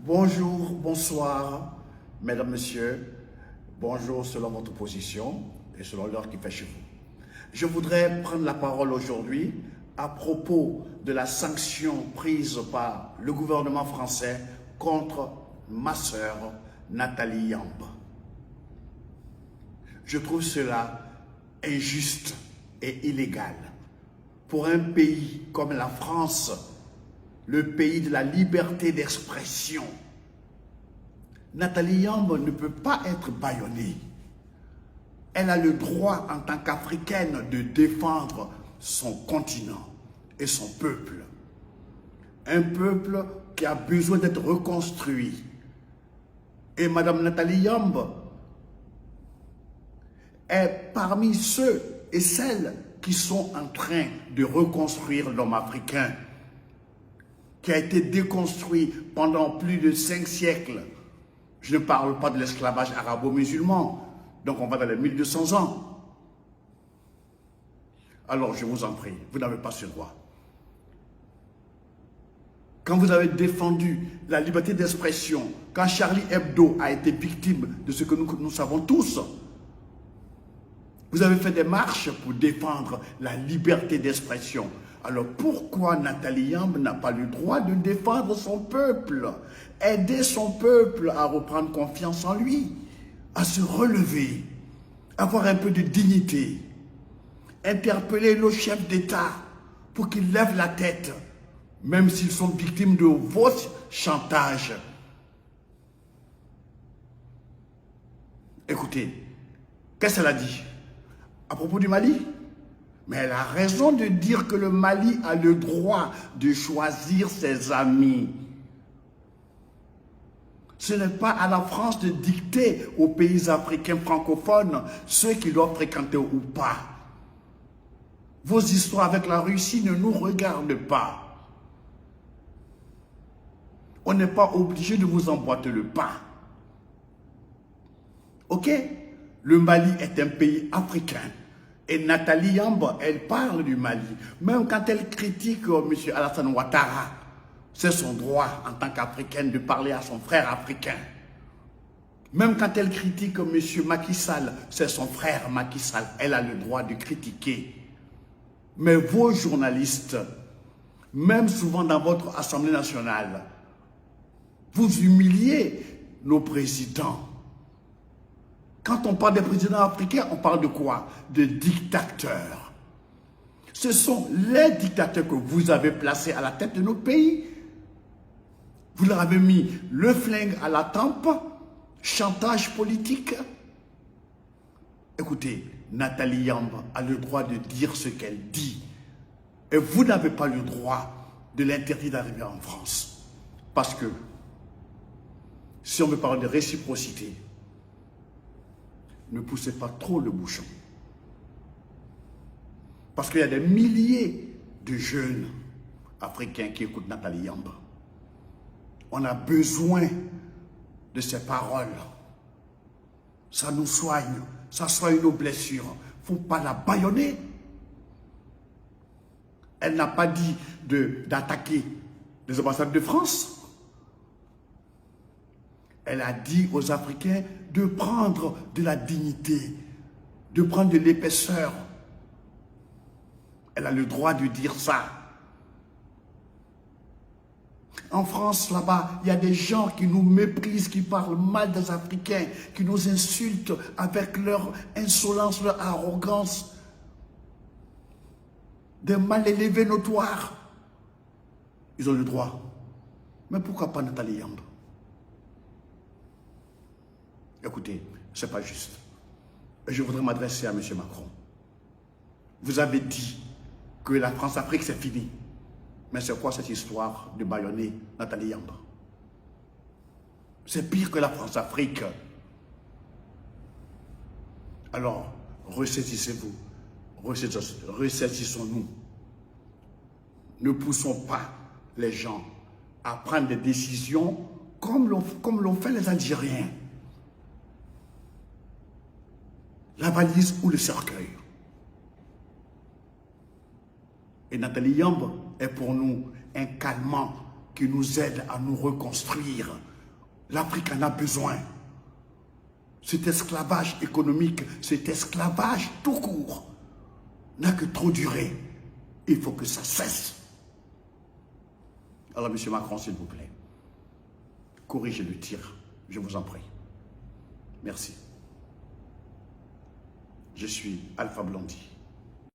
Bonjour, bonsoir, mesdames, messieurs. Bonjour selon votre position et selon l'heure qui fait chez vous. Je voudrais prendre la parole aujourd'hui à propos de la sanction prise par le gouvernement français contre ma sœur Nathalie Yamb. Je trouve cela injuste et illégal. Pour un pays comme la France, le pays de la liberté d'expression, Nathalie Yamb ne peut pas être bâillonnée. Elle a le droit en tant qu'Africaine de défendre son continent et son peuple. Un peuple qui a besoin d'être reconstruit. Et Madame Nathalie Yamb est parmi ceux et celles qui sont en train de reconstruire l'homme africain, qui a été déconstruit pendant plus de 5 siècles. Je ne parle pas de l'esclavage arabo-musulman, donc on va dans les 1200 ans. Alors je vous en prie, vous n'avez pas ce droit. Quand vous avez défendu la liberté d'expression, quand Charlie Hebdo a été victime de ce que nous savons tous, vous avez fait des marches pour défendre la liberté d'expression. Alors pourquoi Nathalie Yamb n'a pas le droit de défendre son peuple, aider son peuple à reprendre confiance en lui, à se relever, avoir un peu de dignité, interpeller nos chefs d'État pour qu'ils lèvent la tête, même s'ils sont victimes de votre chantage. Écoutez, qu'est-ce qu'elle a dit à propos du Mali? Mais elle a raison de dire que le Mali a le droit de choisir ses amis. Ce n'est pas à la France de dicter aux pays africains francophones ceux qui doivent fréquenter ou pas. Vos histoires avec la Russie ne nous regardent pas. On n'est pas obligé de vous emboîter le pas. Ok? Le Mali est un pays africain. Et Nathalie Yamb, elle parle du Mali. Même quand elle critique M. Alassane Ouattara, c'est son droit en tant qu'Africaine de parler à son frère africain. Même quand elle critique M. Macky Sall, c'est son frère Macky Sall. Elle a le droit de critiquer. Mais vos journalistes, même souvent dans votre Assemblée nationale, vous humiliez nos présidents. Quand on parle des présidents africains, on parle de quoi? De dictateurs. Ce sont les dictateurs que vous avez placés à la tête de nos pays. Vous leur avez mis le flingue à la tempe, chantage politique. Écoutez, Nathalie Yamb a le droit de dire ce qu'elle dit. Et vous n'avez pas le droit de l'interdire d'arriver en France. Parce que, si on veut parler de réciprocité, ne poussez pas trop le bouchon. Parce qu'il y a des milliers de jeunes africains qui écoutent Nathalie Yamb. On a besoin de ces paroles. Ça nous soigne, ça soigne nos blessures. Il ne faut pas la bâillonner. Elle n'a pas dit d'attaquer les ambassades de France. Elle a dit aux Africains de prendre de la dignité, de prendre de l'épaisseur. Elle a le droit de dire ça. En France, là-bas, il y a des gens qui nous méprisent, qui parlent mal des Africains, qui nous insultent avec leur insolence, leur arrogance. Des mal élevés notoires. Ils ont le droit. Mais pourquoi pas Nathalie Yamb? Écoutez, ce n'est pas juste. Et je voudrais m'adresser à M. Macron. Vous avez dit que la France-Afrique, c'est fini. Mais c'est quoi cette histoire de bâillonner Nathalie Yamb? C'est pire que la France-Afrique. Alors, ressaisissez-vous. Ressaisissons-nous. Ne poussons pas les gens à prendre des décisions comme l'ont fait les Algériens. La valise ou le cercueil. Et Nathalie Yamb est pour nous un calmant qui nous aide à nous reconstruire, L'Afrique en a besoin. Cet esclavage économique, cet esclavage tout court, n'a que trop duré. Il faut que ça cesse. Alors, M. Macron, s'il vous plaît, corrigez le tir, je vous en prie. Merci. Je suis Alpha Blondy.